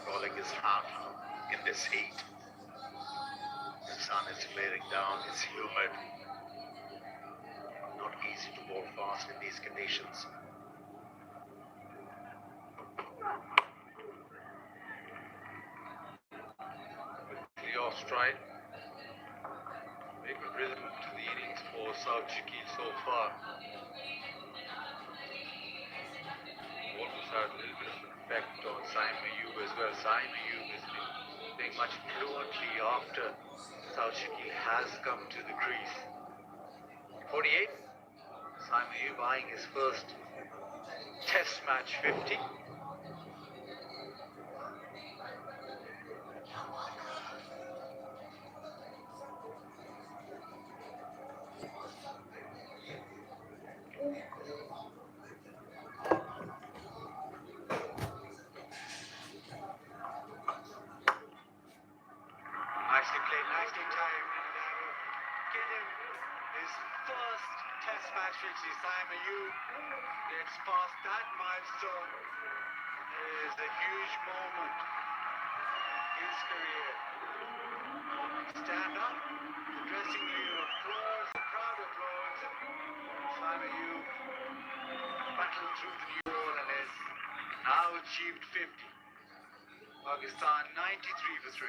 Rolling his hat in this heat. The sun is flaring down, it's humid. Not easy to bowl fast in these conditions. Quickly off stride. Very good rhythm to the innings for South Shakil so far. Almost had a little bit of an effect on Saim Ayub as well. Saim Ayub has been playing much fluently after South Shakil has come to the crease. 48. Saim Ayub eyeing his first Test match 50. Nicely played, nicely timed. Get him his first Test match 50. Saim Ayub gets past that milestone. It is a huge moment in his career. Stand up, the dressing room applauds, the crowd applauds. Saim Ayub battled through the new ball and has now achieved 50. Pakistan 93 for 3.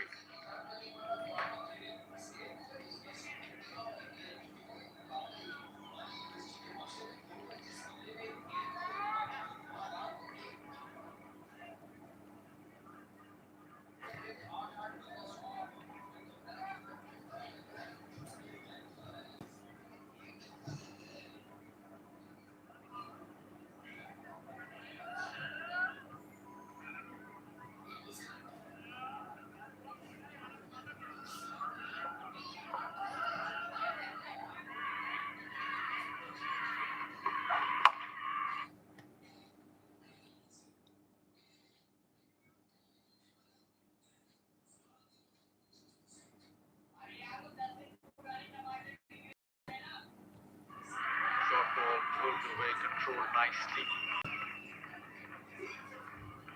Short ball pulled away, controlled nicely.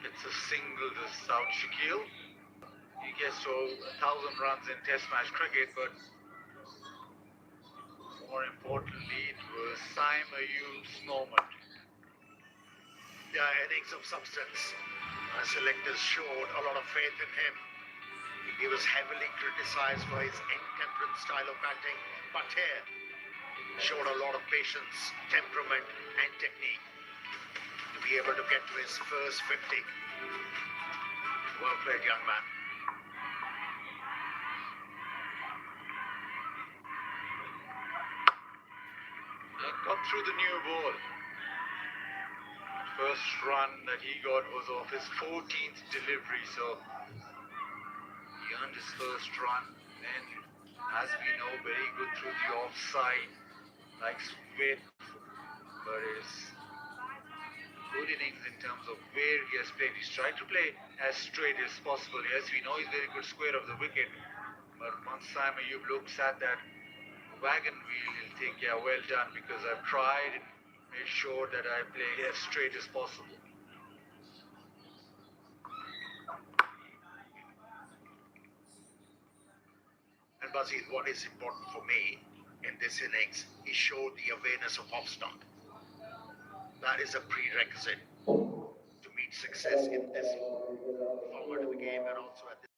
It's a single to South Shakil. He gets to 1,000 runs in Test match cricket, but more importantly, it was Saim Ayub's moment. Yeah, innings of substance. Selectors showed a lot of faith in him. He was heavily criticized for his intemperate style of batting, but here showed a lot of patience, temperament, and technique to be able to get to his first 50. Well played, young man. He got through the new ball. First run that he got was off his 14th delivery, so he earned his first run. Then, as we know, very good through the offside, likes width, but is good innings in terms of where he has played. He's tried to play as straight as possible. Yes, we know he's very good square of the wicket, but once Saim Ayub looks at that wagon wheel, he'll think, yeah, well done, because I've tried and made sure that I play as straight as possible. And Basit, what is important for me in this innings, he showed the awareness of off stump. That is a prerequisite to meet success in this format of the game and also at this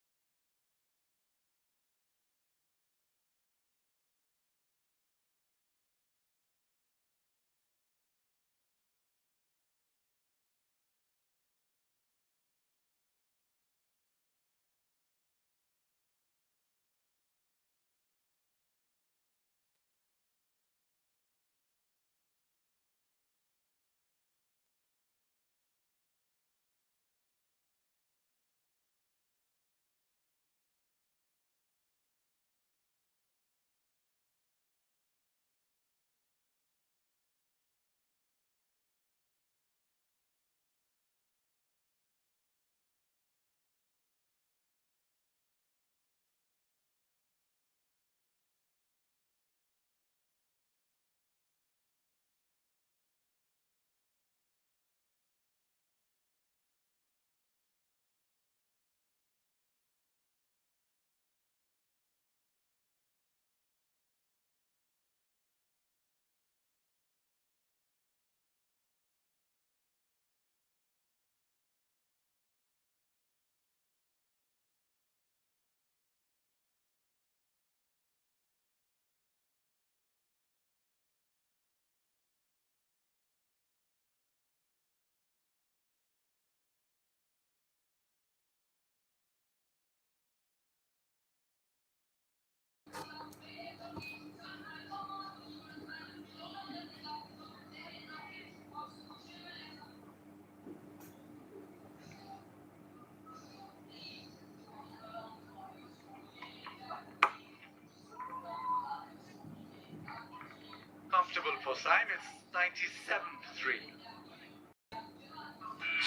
Simon, it's 97-3.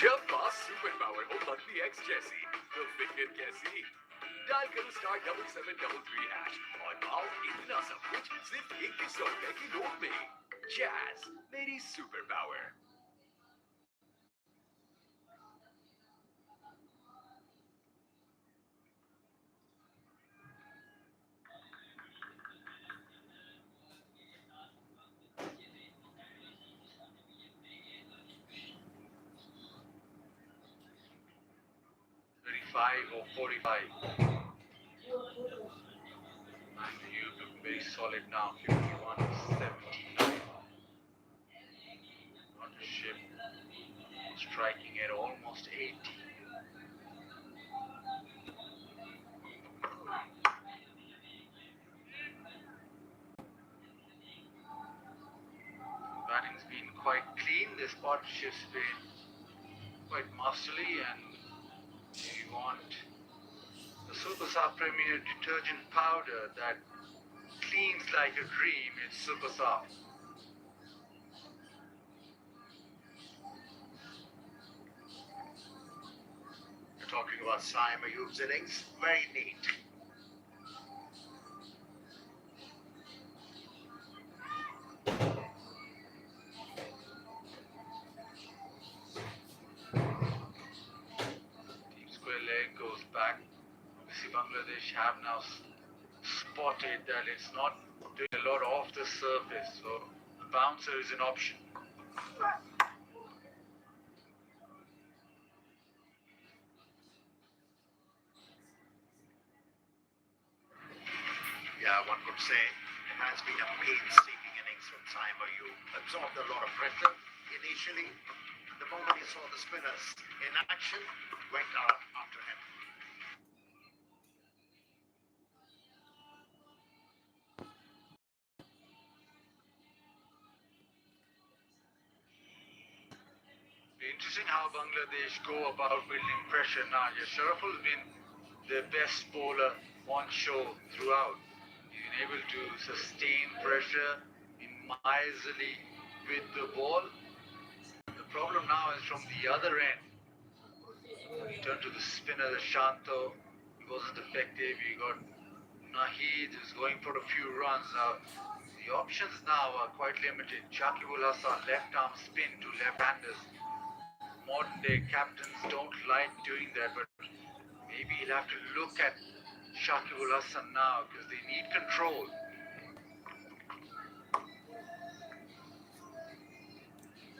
जब पास super power हो बदली x जैसी तो फिक्र कैसी dial करो star 7733# और पाओ इतना सब कुछ सिर्फ 2100 रुपए की नोट में जैज मेरी super power Or 45. And you look very solid now. 51-79. Partnership striking at almost 80. Batting's been quite clean. This partnership's been quite masterly, and you want the Super Soft Premier detergent powder that cleans like a dream. It's Super Soft. You're talking about Saim Ayub's innings. Very neat. Deep square leg goes back. Obviously, Bangladesh have now spotted that it's not doing a lot off the surface, so the bouncer is an option. Yeah, one could say it has been a painstaking innings from Saim Ayub. Absorbed a lot of pressure initially. The moment he saw the spinners in action, went out after him. Interesting how Bangladesh go about building pressure now. Sharaful has been their best bowler on show throughout. He's been able to sustain pressure in miserly with the ball. The problem now is from the other end. You turn to the spinner, Shanto. He wasn't effective. You got Nahid, who's going for a few runs. Now, the options now are quite limited. Shakibul Hasan, left arm spin to left-handers. Modern day captains don't like doing that, but maybe he'll have to look at Shakibul Hasan now because they need control.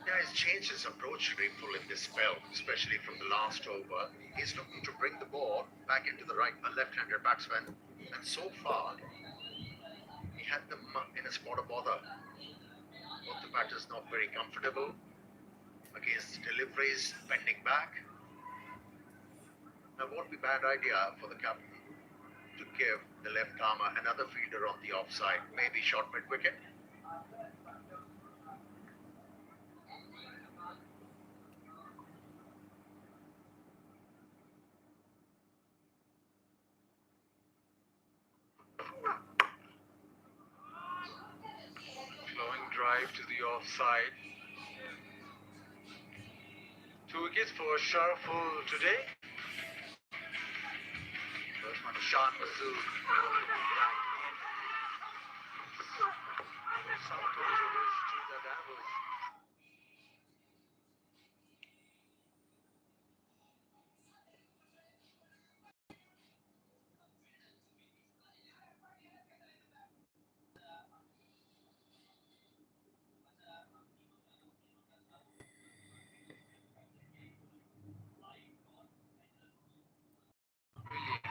Yeah, he's changed his approach Rainful in this spell, especially from the last over. He's looking to bring the ball back into the left-handed batsman, and so far he had them in a spot of bother. Both the batters not very comfortable against deliveries, bending back. Now, won't be a bad idea for the captain to give the left armer another fielder on the offside, maybe short mid-wicket. Flowing drive to the offside. 2 wickets for Sharaful today. First one, Shan Masood.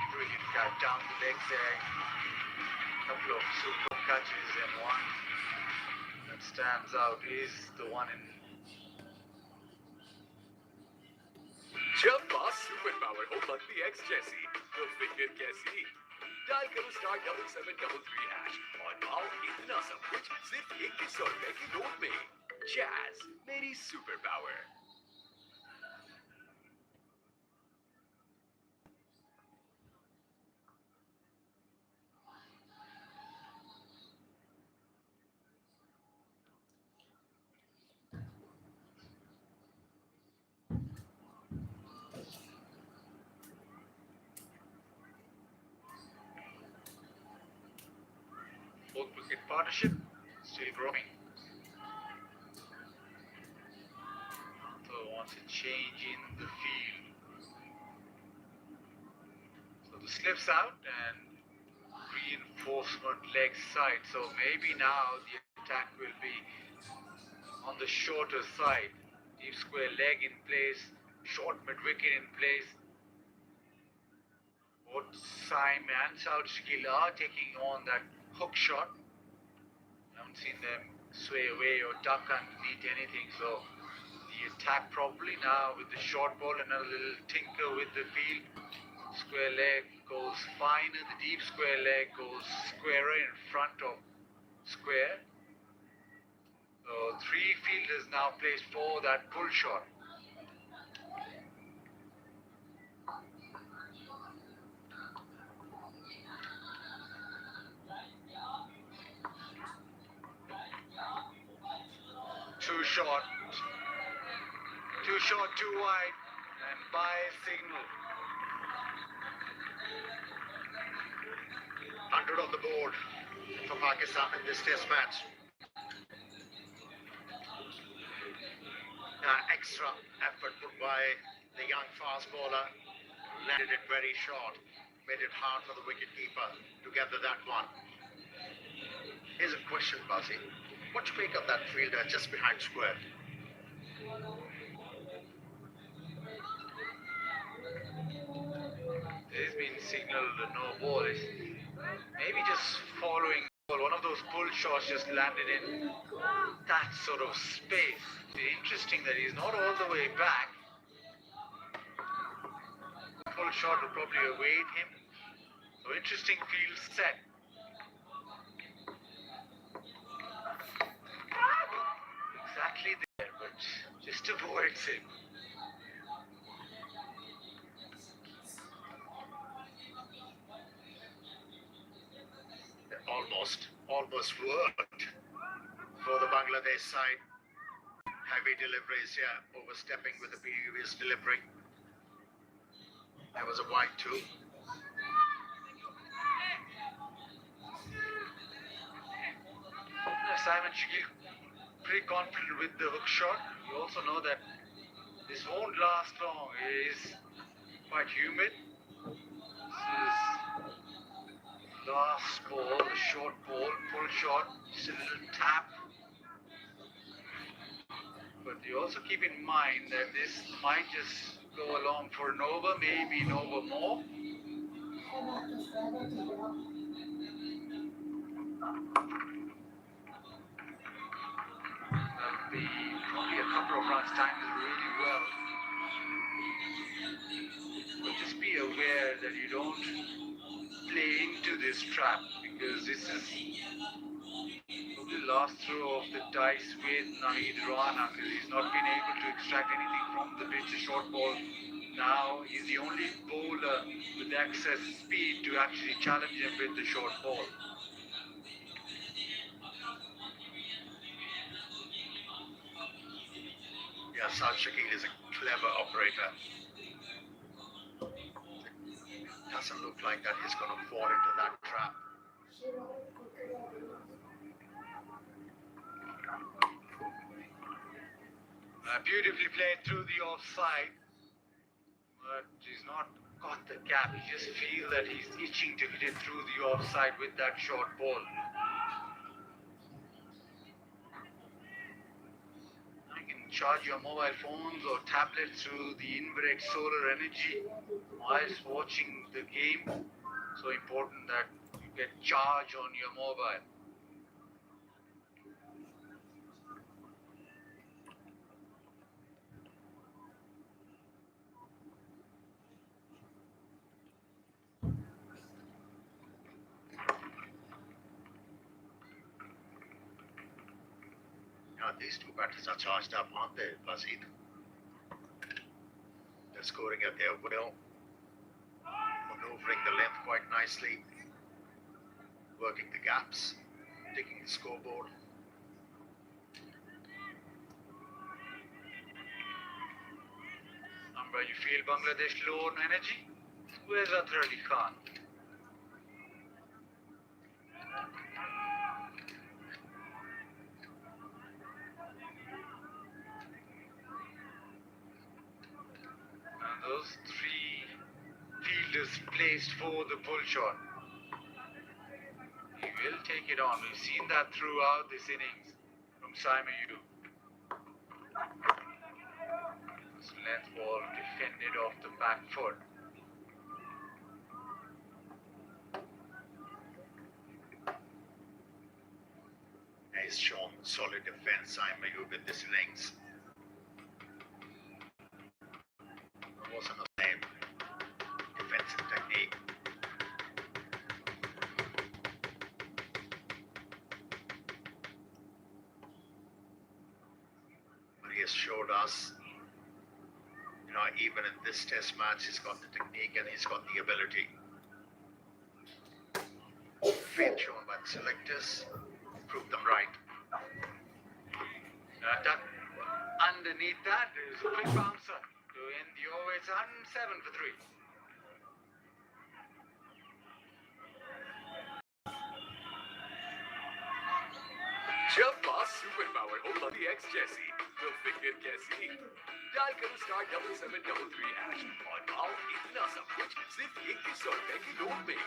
Brilliant cut down the legs there. Couple of super catches, and one that stands out is the one in. जब पास super power हो बदली x जैसी तो फिक्र कैसी dial करो star 7733# और पाओ इतना सब कुछ सिर्फ 2100 रुपए की नोट में जैज मेरी super power partnership still growing. So wants a change in the field. So the slips out and reinforcement leg side. So maybe now the attack will be on the shorter side. Deep square leg in place, short mid wicket in place. Both Saim and South Shakil are taking on that hook shot. Haven't seen them sway away or duck underneath anything. So the attack probably now with the short ball and a little tinker with the field. Square leg goes finer, the deep square leg goes squarer in front of square. So three fielders now placed for that pull shot. Too short, too wide, and by signal. 100 on the board for Pakistan in this test match. Extra effort put by the young fast bowler. Landed it very short. Made it hard for the wicketkeeper to gather that one. Here's a question, Basi. What do you make of that fielder just behind square? There's been signaled no ball. Maybe just following one of those pull shots just landed in that sort of space. It's interesting that he's not all the way back. Pull shot will probably await him. So interesting field set. Exactly there, but just avoids him. Almost worked for the Bangladesh side. Heavy deliveries here, overstepping with the previous delivery. There was a wide too. Simon Shakil pretty confident with the hook shot. You also know that this won't last long. It is quite humid. This is last ball, the short ball, pull shot, just a little tap. But you also keep in mind that this might just go along for an over, maybe an over more. That'll be probably a couple of runs timed really well. But just be aware that you don't play into this trap, because this is the last throw of the dice with Nahid Rana, because he's not been able to extract anything from the pitch, a short ball. Now he's the only bowler with excess speed to actually challenge him with the short ball. Yeah, South Shakil is a clever operator. Doesn't look like that he's going to fall into that trap. Beautifully played through the offside, but he's not got the gap. You just feel that he's itching to hit it through the offside with that short ball. You can charge your mobile phones or tablets through the Inverex solar energy whilst watching the game. So important that you get charge on your mobile. These two batters are charged up, aren't they, Basit? They're scoring at their will, maneuvering the length quite nicely, working the gaps, taking the scoreboard. Number, you feel Bangladesh low on energy? Where's Azhar Ali Khan? those three fielders placed for the pull shot. He will take it on. We've seen that throughout this innings from Saimayu. This length ball defended off the back foot. He's shown solid defense, Saimayu, with this innings. It wasn't the same defensive technique. But he has showed us, even in this test match, he's got the technique and he's got the ability. Faith shown by the selectors, proved them right. Underneath that is a quick bouncer to end the over. It's 107 for 3. Jumpa superpower hola the ex Jesse, the finger Jesse. Dial करो *7733# और आओ इतना सब कुछ सिर्फ 2100 रुपए की note में.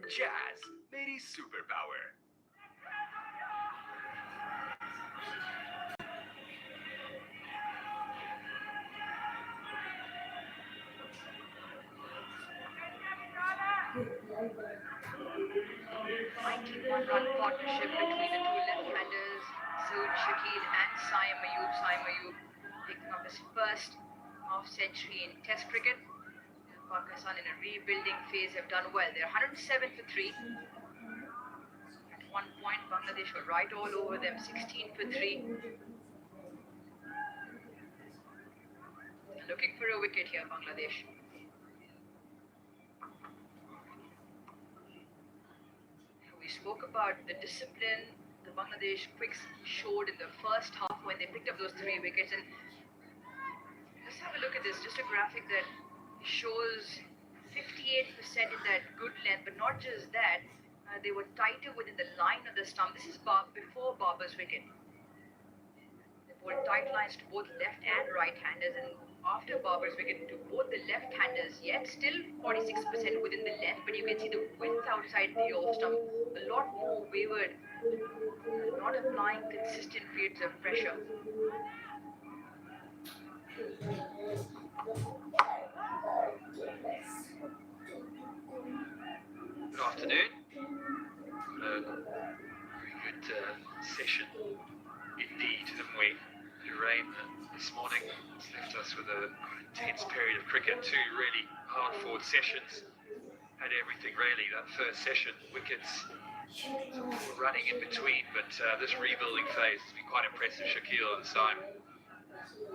Jazz, मेरी super power. Run partnership between the two left-handers, Sood Shakil and Saim Ayub. Saim Ayub picking up his first half-century in Test cricket. Pakistan in a rebuilding phase have done well. They're 107 for 3. At one point, Bangladesh were right all over them, 16 for 3. They're looking for a wicket here, Bangladesh. We spoke about the discipline the Bangladesh quicks showed in the first half when they picked up those 3 wickets. And let's have a look at this. Just a graphic that shows 58% in that good length, but not just that. They were tighter within the line of the stump. This is before Babar's wicket. They bowled tight lines to both left and right-handers, and after Babar's wicket to both the left-handers, yet still 46% within the length, but you can see the width outside the off stump a lot more wayward, not applying consistent periods of pressure. Good afternoon. Very good session indeed, haven't we? The rain this morning has left us with a intense period of cricket. 2 really hard-fought sessions. Had everything really. That first session, wickets were running in between, but this rebuilding phase has been quite impressive. Shakil and Saim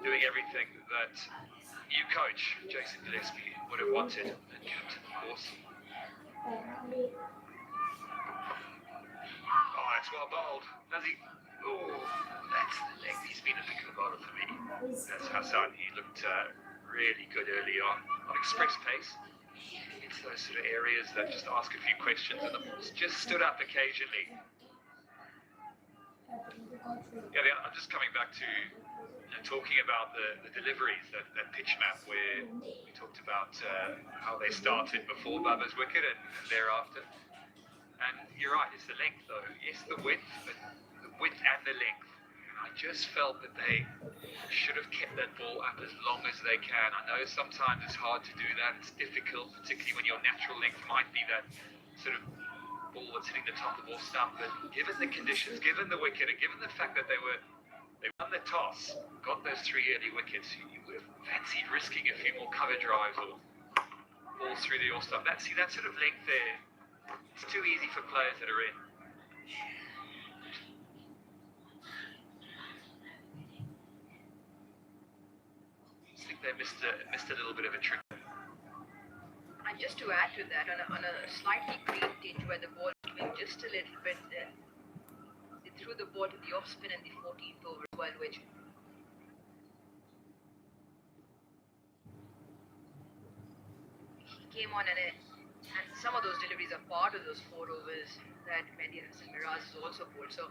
doing everything that new coach Jason Gillespie would have wanted, and captain, of course. Oh, that's well bowled. Does he? Oh, that's the leg. He's been a big bowler for me. That's Hassan. He looked really good early on express pace. It's those sort of areas that just ask a few questions, and the ball's just stood up occasionally. Yeah, I'm just coming back to talking about the deliveries, that pitch map where we talked about how they started before Babar's wicket and thereafter. And you're right, it's the length though. Yes, the width, but the width and the length. I just felt that they should have kept that ball up as long as they can. I know sometimes it's hard to do that. It's difficult, particularly when your natural length might be that sort of ball that's hitting the top of the ball stump. But given the conditions, given the wicket, and given the fact that they won the toss, got those 3 early wickets, you would have fancied risking a few more cover drives or balls through the off stump. That sort of length there, it's too easy for players that are in. I think they missed a little bit of a trick. And just to add to that, on a slightly green tinge where the ball went just a little bit, they threw the ball to the off spin in the 14th over as well, which he came on and some of those deliveries are part of those 4 overs that Mehdi Hasan Miraz has also bowled. So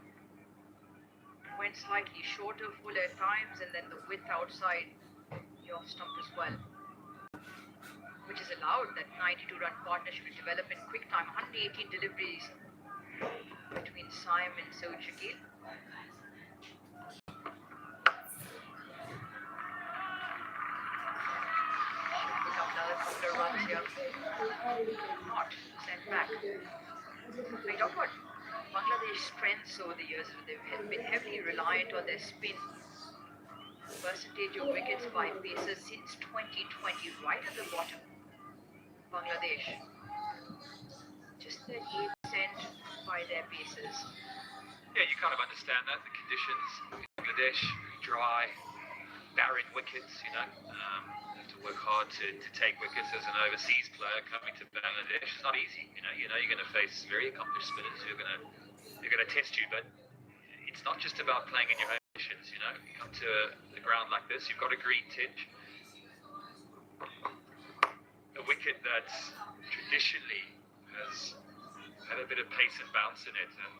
went slightly shorter, full at times, and then the width outside the off stump as well. allowed that 92-run partnership to develop in quick time. 118 deliveries between Saim and Saud Shakil. Pick up another couple of runs here. Not sent back. We talk about Bangladesh's strengths over the years. They've been heavily reliant on their spin. Percentage of wickets by pacers since 2020, right at the bottom. Bangladesh. Just 38% by their pacers. Yeah, you kind of understand that. The conditions in Bangladesh, dry, barren wickets, you know. You have to work hard to take wickets as an overseas player coming to Bangladesh. It's not easy, you know. You're going to face very accomplished spinners who are going to test you, but it's not just about playing in your own conditions, you know. You come to the ground like this, you've got a green tinge. A wicket that traditionally has had a bit of pace and bounce in it, and